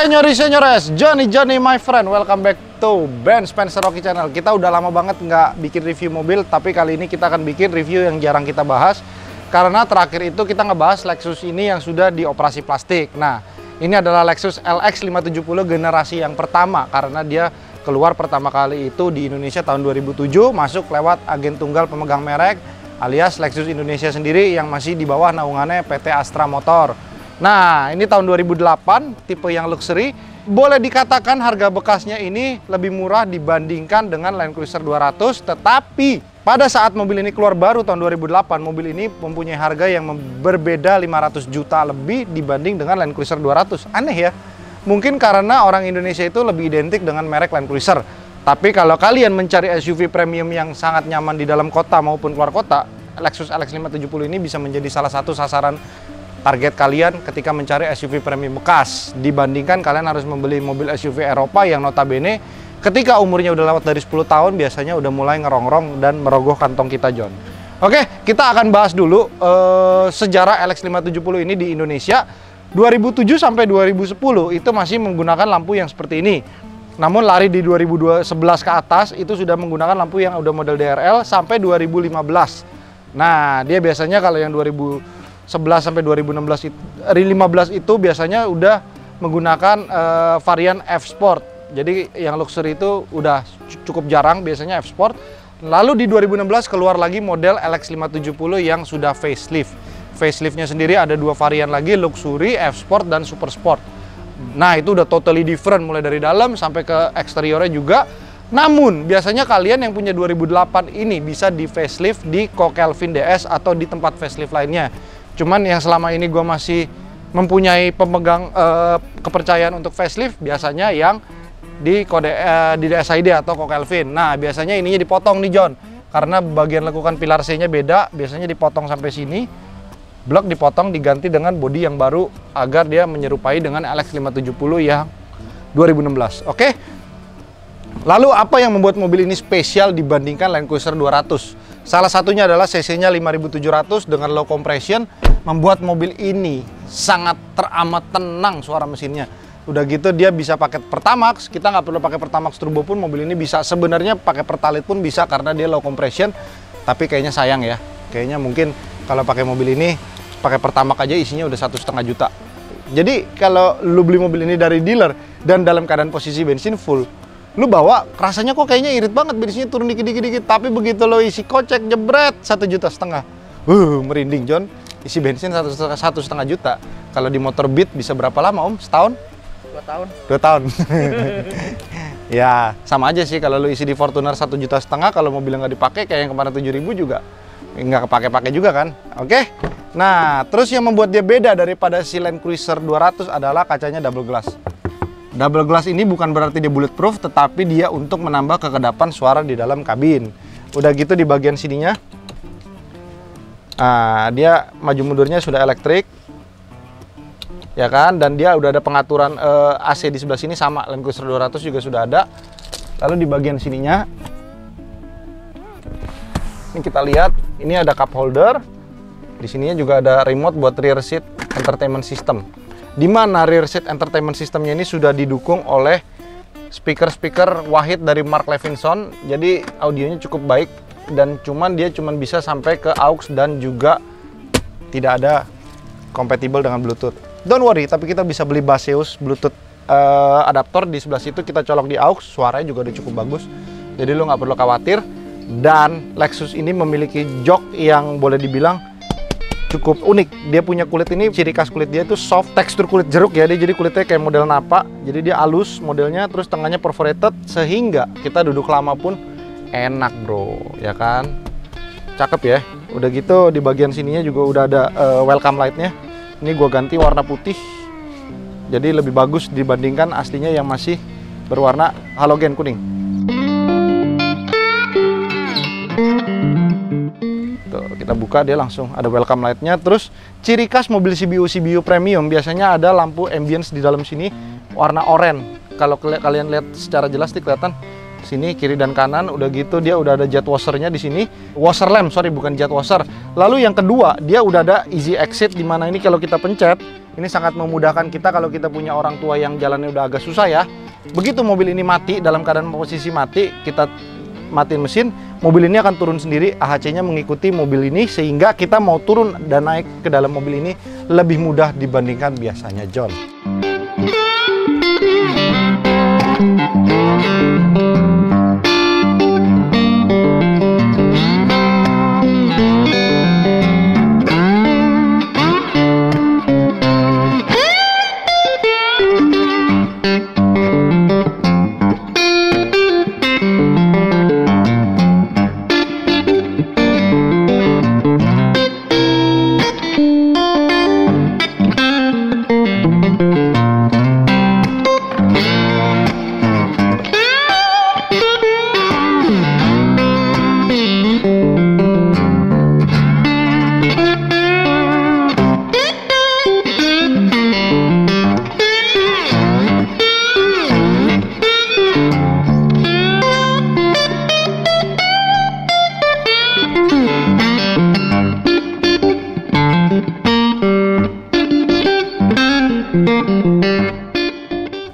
Senyores, Johnny my friend, welcome back to Ben Spencer Rocky Channel. Kita udah lama banget nggak bikin review mobil, tapi kali ini kita akan bikin review yang jarang kita bahas. Karena terakhir itu kita ngebahas Lexus ini yang sudah dioperasi plastik. Nah, ini adalah Lexus LX 570 generasi yang pertama, karena dia keluar pertama kali itu di Indonesia tahun 2007, masuk lewat agen tunggal pemegang merek, alias Lexus Indonesia sendiri yang masih di bawah naungannya PT Astra Motor. Nah, ini tahun 2008, tipe yang luxury. Boleh dikatakan harga bekasnya ini lebih murah dibandingkan dengan Land Cruiser 200, tetapi pada saat mobil ini keluar baru tahun 2008, mobil ini mempunyai harga yang berbeda 500 juta lebih dibanding dengan Land Cruiser 200. Aneh ya? Mungkin karena orang Indonesia itu lebih identik dengan merek Land Cruiser. Tapi kalau kalian mencari SUV premium yang sangat nyaman di dalam kota maupun keluar kota, Lexus LX 570 ini bisa menjadi salah satu sasaran target kalian ketika mencari SUV premium bekas, dibandingkan kalian harus membeli mobil SUV Eropa yang notabene ketika umurnya udah lewat dari 10 tahun biasanya udah mulai ngerongrong dan merogoh kantong kita, John. Oke, kita akan bahas dulu sejarah LX 570 ini di Indonesia. 2007 sampai 2010 itu masih menggunakan lampu yang seperti ini. Namun lari di 2011 ke atas itu sudah menggunakan lampu yang udah model DRL sampai 2015. Nah, dia biasanya kalau yang 2011 sampai 2015 itu biasanya udah menggunakan varian F Sport. Jadi yang luxury itu udah cukup jarang, biasanya F Sport. Lalu di 2016 keluar lagi model LX 570 yang sudah facelift. Faceliftnya sendiri ada dua varian lagi, luxury, F Sport, dan Super Sport. Nah, itu udah totally different mulai dari dalam sampai ke eksteriornya juga. Namun, biasanya kalian yang punya 2008 ini bisa di facelift di Co-Kelvin DS atau di tempat facelift lainnya. Cuman yang selama ini gue masih mempunyai pemegang kepercayaan untuk facelift, biasanya yang di kode di DSID atau Co-Kelvin. Nah, biasanya ininya dipotong nih, John. Karena bagian lekukan pilar C-nya beda, biasanya dipotong sampai sini. Blok dipotong diganti dengan bodi yang baru agar dia menyerupai dengan LX 570 yang 2016. Oke? Lalu apa yang membuat mobil ini spesial dibandingkan Land Cruiser 200? Salah satunya adalah cc-nya 5700 dengan low compression, membuat mobil ini sangat teramat tenang suara mesinnya. Udah gitu dia bisa pakai Pertamax, kita nggak perlu pakai Pertamax turbo pun mobil ini bisa. Sebenarnya pakai Pertalite pun bisa karena dia low compression, tapi kayaknya sayang ya. Kayaknya mungkin kalau pakai mobil ini, pakai Pertamax aja isinya udah 1,5 juta. Jadi kalau lu beli mobil ini dari dealer dan dalam keadaan posisi bensin full, lu bawa, rasanya kok kayaknya irit banget, bensinnya turun dikit-dikit. Tapi begitu lo isi kocek, jebret, 1,5 juta. Merinding, John. Isi bensin 1,5 juta. Kalau di motor Beat bisa berapa lama, Om? Setahun? 2 tahun. 2 tahun. Ya, sama aja sih kalau lo isi di Fortuner 1,5 juta, kalau mobilnya nggak dipakai, kayak yang kemarin 7.000 juga. Nggak kepake-pakai juga kan? Oke? Nah, terus yang membuat dia beda daripada si Land Cruiser 200 adalah kacanya double glass. Double glass ini bukan berarti dia bulletproof, tetapi dia untuk menambah kekedapan suara di dalam kabin. Udah gitu di bagian sininya, dia maju mundurnya sudah elektrik, ya kan? Dan dia udah ada pengaturan AC di sebelah sini, sama Land Cruiser 200 juga sudah ada. Lalu di bagian sininya, ini kita lihat, ini ada cup holder. Di sininya juga ada remote buat rear seat entertainment system. Di mana rear seat entertainment systemnya ini sudah didukung oleh speaker Wahid dari Mark Levinson, jadi audionya cukup baik dan dia cuman bisa sampai ke aux dan juga tidak ada compatible dengan Bluetooth. Don't worry, tapi kita bisa beli Baseus Bluetooth adaptor di sebelah situ, kita colok di aux, suaranya juga udah cukup bagus, jadi lo nggak perlu khawatir. Dan Lexus ini memiliki jok yang boleh dibilang cukup unik. Dia punya kulit ini, ciri khas kulit dia itu soft, tekstur kulit jeruk ya. Dia jadi kulitnya kayak model napa, jadi dia halus modelnya, terus tengahnya perforated sehingga kita duduk lama pun enak, bro, ya kan? Cakep ya. Udah gitu di bagian sininya juga udah ada welcome lightnya. Ini gua ganti warna putih, jadi lebih bagus dibandingkan aslinya yang masih berwarna halogen kuning. Kita buka, dia langsung ada welcome light-nya. Terus ciri khas mobil CBU premium biasanya ada lampu ambience di dalam sini warna oranye. Kalau kalian lihat secara jelas nih kelihatan Sini kiri dan kanan, udah gitu dia udah ada jet washernya di sini. Washer lamp, sorry bukan jet washer. Lalu yang kedua, dia udah ada easy exit, dimana ini kalau kita pencet, ini sangat memudahkan kita kalau kita punya orang tua yang jalannya udah agak susah ya. Begitu mobil ini mati, dalam keadaan posisi mati, kita matiin mesin, mobil ini akan turun sendiri. AHC-nya mengikuti mobil ini, sehingga kita mau turun dan naik ke dalam mobil ini lebih mudah dibandingkan biasanya, John.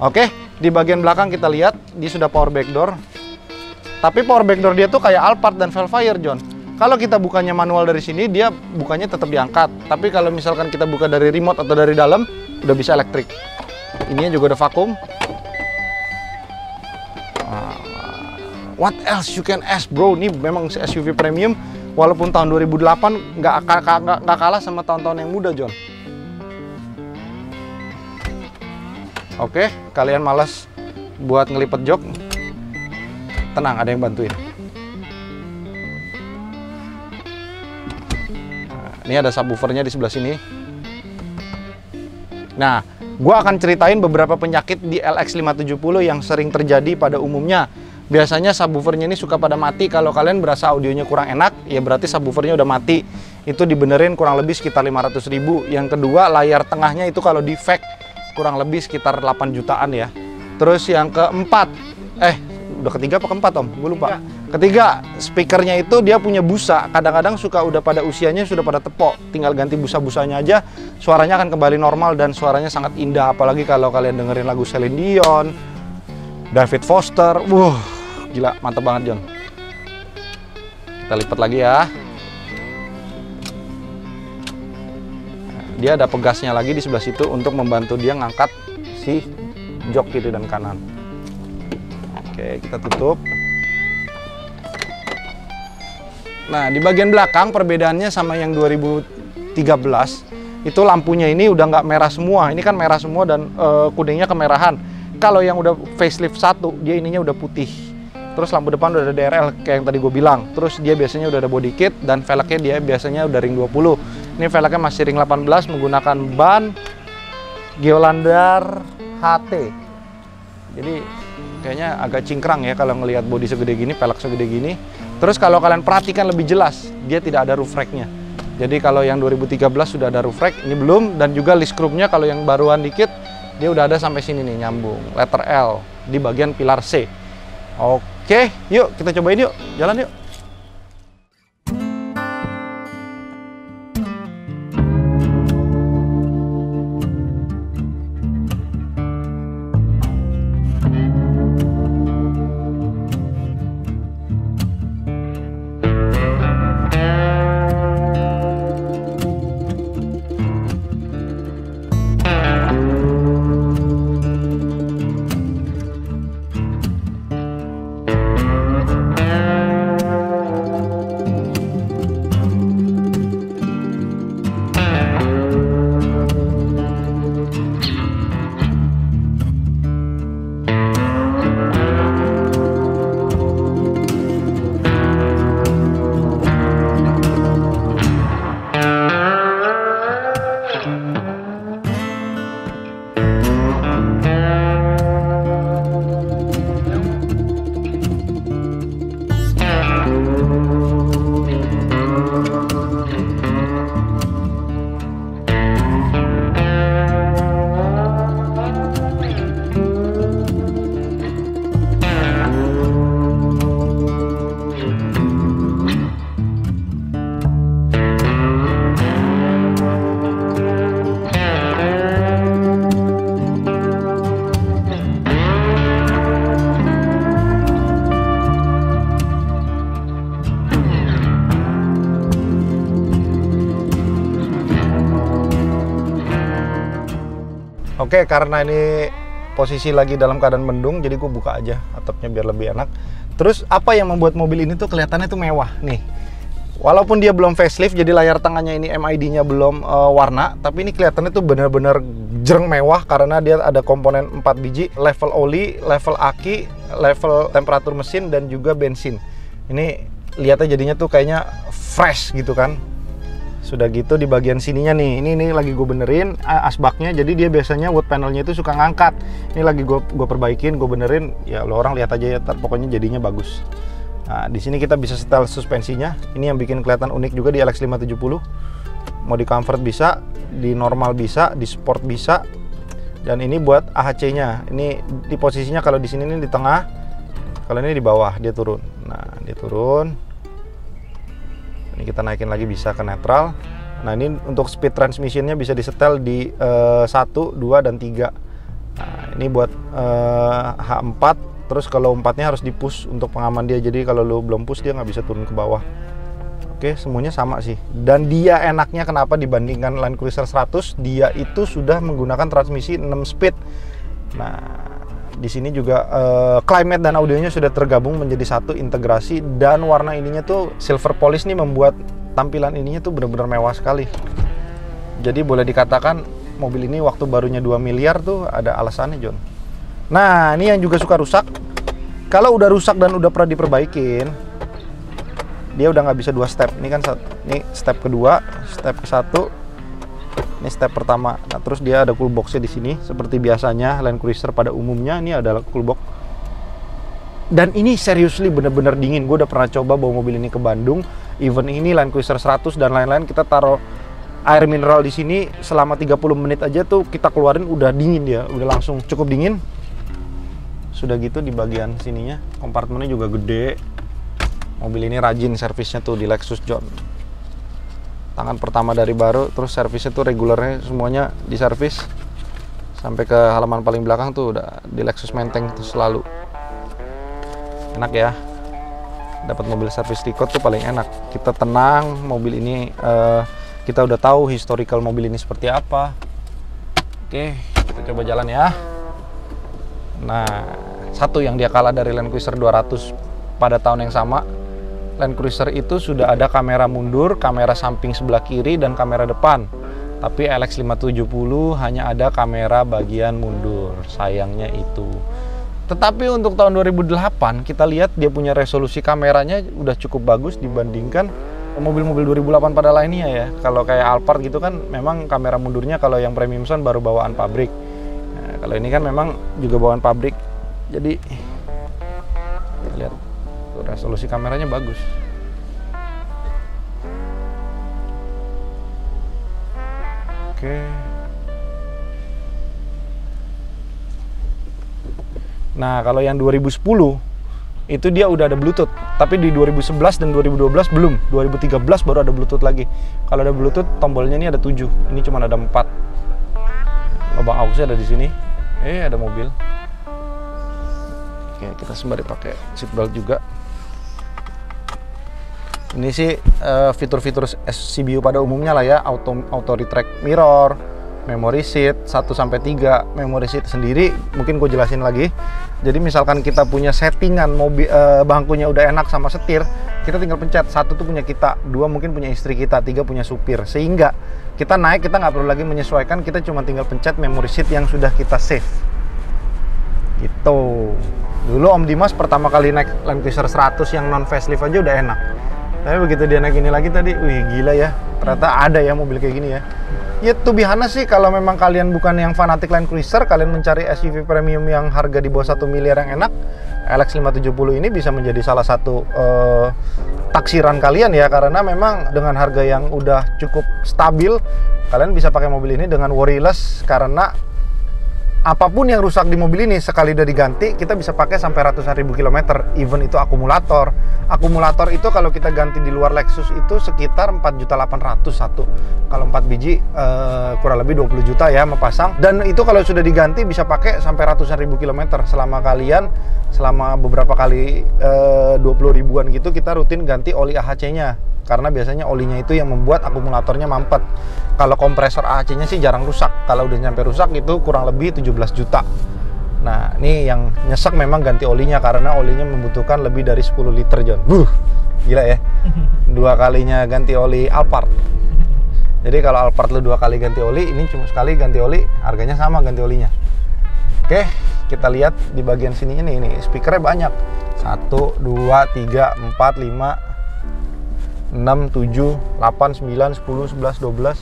Oke, di bagian belakang kita lihat dia sudah power backdoor. Tapi power backdoor dia tuh kayak Alphard dan Velfire, John. Kalau kita bukanya manual dari sini, dia bukanya tetap diangkat. Tapi kalau misalkan kita buka dari remote atau dari dalam, udah bisa elektrik. Ininya juga udah vakum. What else you can ask, bro? Ini memang SUV premium. Walaupun tahun 2008 nggak kalah sama tahun-tahun yang muda, John. Oke, kalian malas buat ngelipet jok, tenang, ada yang bantuin. Nah, ini ada subwoofernya di sebelah sini. Nah, gua akan ceritain beberapa penyakit di LX570 yang sering terjadi pada umumnya. Biasanya subwoofernya ini suka pada mati. Kalau kalian berasa audionya kurang enak, ya berarti subwoofernya udah mati. Itu dibenerin kurang lebih sekitar 500.000. Yang kedua, layar tengahnya itu kalau defect kurang lebih sekitar 8 jutaan ya. Terus yang keempat, udah ketiga apa keempat, Om? Gue lupa. Ketiga, speakernya itu dia punya busa. Kadang-kadang suka udah pada usianya sudah pada tepok. Tinggal ganti busa-busanya aja, suaranya akan kembali normal dan suaranya sangat indah. Apalagi kalau kalian dengerin lagu Celine Dion, David Foster. Gila, mantap banget, John. Kita lipat lagi ya. Dia ada pegasnya lagi di sebelah situ untuk membantu dia ngangkat si jok kiri dan kanan. Oke, kita tutup. Nah, di bagian belakang perbedaannya sama yang 2013 itu lampunya ini udah nggak merah semua. Ini kan merah semua dan kuningnya kemerahan. Kalau yang udah facelift 1, dia ininya udah putih. Terus lampu depan udah ada DRL kayak yang tadi gue bilang. Terus dia biasanya udah ada body kit dan velgnya dia biasanya udah ring 20. Ini velgnya masih ring 18 menggunakan ban Geolandar HT. Jadi kayaknya agak cingkrang ya kalau ngelihat bodi segede gini, velg segede gini. Terus kalau kalian perhatikan lebih jelas, dia tidak ada roof rack-nya. Jadi kalau yang 2013 sudah ada roof rack, ini belum. Dan juga list screw-nya kalau yang baruan dikit, dia udah ada sampai sini nih, nyambung. Letter L di bagian pilar C. Oke, yuk kita cobain yuk, jalan yuk. Oke, karena ini posisi lagi dalam keadaan mendung, jadi gue buka aja atapnya biar lebih enak. Terus apa yang membuat mobil ini tuh kelihatannya tuh mewah nih? Walaupun dia belum facelift, jadi layar tengahnya ini MID-nya belum warna, tapi ini kelihatannya tuh bener-bener jreng mewah karena dia ada komponen 4 biji, level oli, level aki, level temperatur mesin, dan juga bensin. Ini lihatnya jadinya tuh kayaknya fresh gitu kan. Sudah gitu di bagian sininya nih, ini lagi gue benerin asbaknya, jadi dia biasanya wood panelnya itu suka ngangkat. Ini lagi gue perbaikin, gue benerin, ya lo orang lihat aja ya, pokoknya jadinya bagus. Nah, di sini kita bisa setel suspensinya. Ini yang bikin kelihatan unik juga di LX570. Mau di comfort bisa, di normal bisa, di sport bisa. Dan ini buat AHC-nya. Ini di posisinya kalau di sini ini di tengah, kalau ini di bawah dia turun. Nah, dia turun. Ini kita naikin lagi bisa ke netral. Nah, ini untuk speed transmissionnya bisa disetel di 1, 2, dan 3. Nah, ini buat H4. Terus kalau 4-nya harus di push untuk pengaman dia, jadi kalau lu belum push dia nggak bisa turun ke bawah. Oke, semuanya sama sih. Dan dia enaknya kenapa dibandingkan Land Cruiser 100, dia itu sudah menggunakan transmisi 6 speed. Nah, di sini juga climate dan audionya sudah tergabung menjadi satu integrasi, dan warna ininya tuh silver polish nih membuat tampilan ininya tuh benar-benar mewah sekali. Jadi boleh dikatakan mobil ini waktu barunya 2 miliar tuh ada alasannya, John. Nah, ini yang juga suka rusak. Kalau udah rusak dan udah pernah diperbaikin, dia udah nggak bisa 2 step. Ini kan ini step kedua, step ke-1, ini step pertama. Nah, terus dia ada cool box-nya di sini seperti biasanya Land Cruiser pada umumnya. Ini adalah cool box. Dan ini seriously bener-bener dingin. Gue udah pernah coba bawa mobil ini ke Bandung. Even ini Land Cruiser 100 dan lain-lain, kita taruh air mineral di sini selama 30 menit aja tuh kita keluarin udah dingin dia, udah langsung cukup dingin. Sudah gitu di bagian sininya kompartemennya juga gede. Mobil ini rajin servisnya tuh di Lexus, John. Tangan pertama dari baru, terus servisnya tuh regulernya semuanya diservis. Sampai ke halaman paling belakang tuh udah di Lexus Menteng tuh selalu. Enak ya. Dapat mobil servis record tuh paling enak. Kita tenang, mobil ini kita udah tahu historical mobil ini seperti apa. Oke, kita coba jalan ya. Nah, satu yang dia kalah dari Land Cruiser 200 pada tahun yang sama, Land Cruiser itu sudah ada kamera mundur, kamera samping sebelah kiri, dan kamera depan. Tapi LX570 hanya ada kamera bagian mundur, sayangnya itu. Tetapi untuk tahun 2008, kita lihat dia punya resolusi kameranya udah cukup bagus dibandingkan mobil-mobil 2008 pada lainnya ya. Kalau kayak Alphard gitu kan, memang kamera mundurnya kalau yang premium sound baru bawaan pabrik. Nah, kalau ini kan memang juga bawaan pabrik. Jadi lihat tuh, resolusi kameranya bagus. Oke. Nah, kalau yang 2010 itu dia udah ada Bluetooth, tapi di 2011 dan 2012 belum. 2013 baru ada Bluetooth lagi. Kalau ada Bluetooth, tombolnya ini ada 7. Ini cuma ada 4. Lubang AUX-nya ada di sini. Ada mobil. Oke, kita sembari pakai seatbelt juga. Ini sih fitur-fitur CBU pada umumnya lah ya, auto retract mirror, memory seat 1-3, memory seat sendiri mungkin gue jelasin lagi. Jadi misalkan kita punya settingan mobil bangkunya udah enak sama setir, kita tinggal pencet. 1 tuh punya kita, 2 mungkin punya istri kita, 3 punya supir. Sehingga kita naik, kita nggak perlu lagi menyesuaikan, kita cuma tinggal pencet memory seat yang sudah kita save. Gitu. Dulu Om Dimas pertama kali naik Land Cruiser 100 yang non facelift aja udah enak. Tapi begitu dia naik ini lagi tadi, wih gila ya. Ternyata ada ya mobil kayak gini ya. Ya to be honest sih, kalau memang kalian bukan yang fanatik Land Cruiser, kalian mencari SUV premium yang harga di bawah 1 miliar yang enak, LX570 ini bisa menjadi salah satu taksiran kalian ya. Karena memang dengan harga yang udah cukup stabil, kalian bisa pakai mobil ini dengan worryless. Karena apapun yang rusak di mobil ini sekali udah diganti, kita bisa pakai sampai ratusan ribu kilometer. Even itu akumulator. Akumulator itu kalau kita ganti di luar Lexus itu sekitar 4.800.000 satu. Kalau 4 biji kurang lebih 20 juta ya mepasang. Dan itu kalau sudah diganti bisa pakai sampai ratusan ribu kilometer. Selama beberapa kali 20 ribuan gitu, kita rutin ganti oli AHC-nya. karena biasanya olinya itu yang membuat akumulatornya mampet. Kalau kompresor AC-nya sih jarang rusak. Kalau udah nyampe rusak itu kurang lebih 17 juta. Nah, ini yang nyesek memang ganti olinya, karena olinya membutuhkan lebih dari 10 liter, John. Gila ya. 2 kalinya ganti oli Alphard. Jadi kalau Alphard lu 2 kali ganti oli, ini cuma sekali ganti oli, harganya sama ganti olinya. Oke, kita lihat di bagian sini ini speakernya banyak. 1, 2, 3, 4, 5, 6, 7, 8, 9, 10, 11, 12.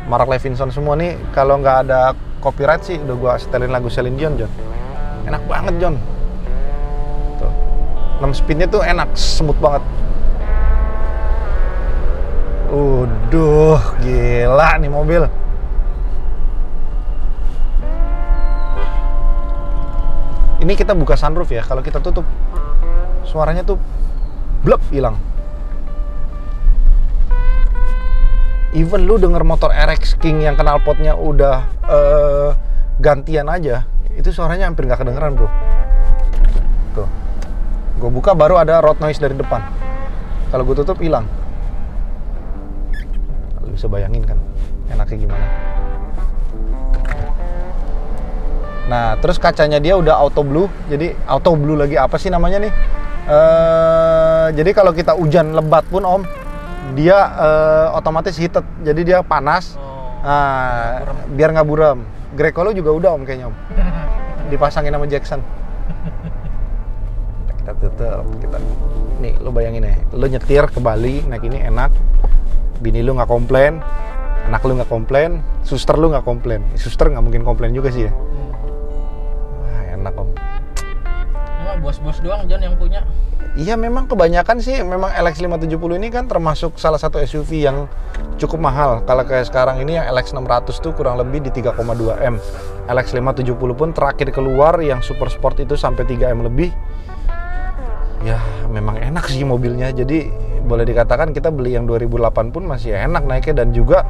Mark Levinson semua nih. Kalau nggak ada copyright sih udah gua setelin lagu Celine Dion, John. Enak banget, John. Tuh. 6 speednya tuh enak, smooth banget. Uduh, gila nih mobil. Ini kita buka sunroof ya. Kalau kita tutup, suaranya tuh blep hilang. Even lu denger motor RX King yang knalpotnya udah gantian aja, itu suaranya hampir nggak kedengeran, bro. Tuh, gue buka baru ada road noise dari depan. Kalau gue tutup hilang. Lu bisa bayangin kan enaknya gimana. Nah, terus kacanya dia udah auto blue. Jadi auto blue lagi apa sih namanya nih? Jadi kalau kita hujan lebat pun, Om, dia otomatis heated. Jadi dia panas. Nah, biar nggak buram. Greco juga udah, Om, kayaknya, Om. Dipasangin sama Jackson. Kita tutup. Nih, lo bayangin ya. Lo nyetir ke Bali, naik ini enak. Bini lu nggak komplain, anak lu nggak komplain, suster lu nggak komplain. Suster nggak mungkin komplain juga sih ya. Wah, enak, Om. Emang bos-bos doang, John, yang punya? Iya, memang kebanyakan sih. Memang LX570 ini kan termasuk salah satu SUV yang cukup mahal. Kalau kayak sekarang ini yang LX600 tuh kurang lebih di 3,2 M. LX570 pun terakhir keluar yang super sport itu sampai 3 M lebih. Ya, memang enak sih mobilnya. Jadi boleh dikatakan kita beli yang 2008 pun masih enak naiknya. Dan juga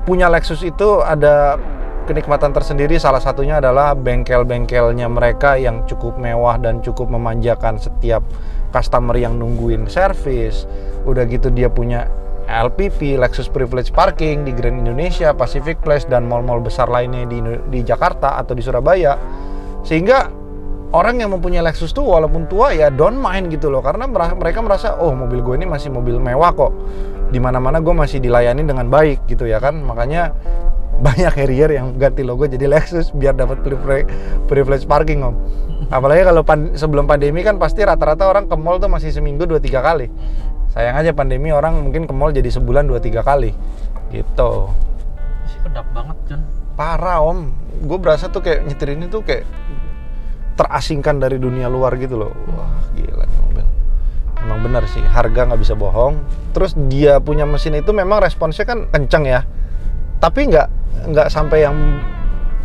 punya Lexus itu ada kenikmatan tersendiri. Salah satunya adalah bengkel-bengkelnya mereka yang cukup mewah dan cukup memanjakan setiap customer yang nungguin servis. Udah gitu dia punya LPP, Lexus Privilege Parking di Grand Indonesia, Pacific Place, dan mall-mall besar lainnya di Jakarta atau di Surabaya. Sehingga orang yang mempunyai Lexus tuh walaupun tua ya don't mind gitu loh, karena mereka merasa, oh, mobil gue ini masih mobil mewah kok, dimana-mana gue masih dilayani dengan baik gitu ya kan. Makanya banyak Harrier yang ganti logo jadi Lexus biar dapat privilege parking, Om. Apalagi kalau sebelum pandemi kan pasti rata-rata orang ke mall tuh masih seminggu 2-3 kali. Sayang aja pandemi orang mungkin ke mall jadi sebulan 2-3 kali gitu. Masih kedap banget, John. Parah, Om. Gue berasa tuh kayak nyetir ini tuh kayak terasingkan dari dunia luar gitu loh. Wah, gila nih mobil. Emang benar sih, harga nggak bisa bohong. Terus dia punya mesin itu memang responsnya kan kenceng ya. Tapi nggak sampai yang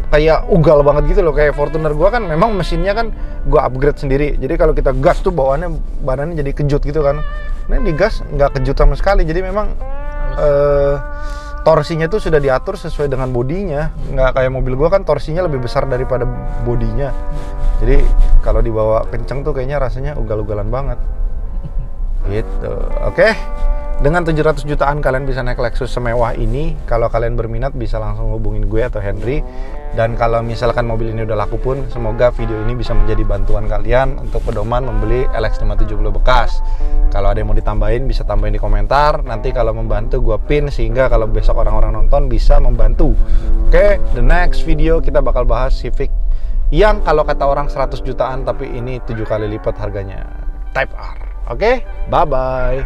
kayak ugal banget gitu loh. Kayak Fortuner gua kan memang mesinnya kan gua upgrade sendiri. Jadi kalau kita gas tuh badannya jadi kejut gitu kan. Nah, di gas nggak kejut sama sekali. Jadi memang torsinya tuh sudah diatur sesuai dengan bodinya. Nggak kayak mobil gua kan torsinya lebih besar daripada bodinya. Jadi kalau dibawa kenceng tuh kayaknya rasanya ugal-ugalan banget. Gitu. Oke. Dengan 700 jutaan kalian bisa naik Lexus semewah ini. Kalau kalian berminat bisa langsung hubungin gue atau Henry. Dan kalau misalkan mobil ini udah laku pun, semoga video ini bisa menjadi bantuan kalian untuk pedoman membeli LX570 bekas. Kalau ada yang mau ditambahin bisa tambahin di komentar. Nanti kalau membantu gue pin sehingga kalau besok orang-orang nonton bisa membantu. Oke, the next video kita bakal bahas Civic yang kalau kata orang 100 jutaan tapi ini 7 kali lipat harganya, Type R. Oke, bye-bye.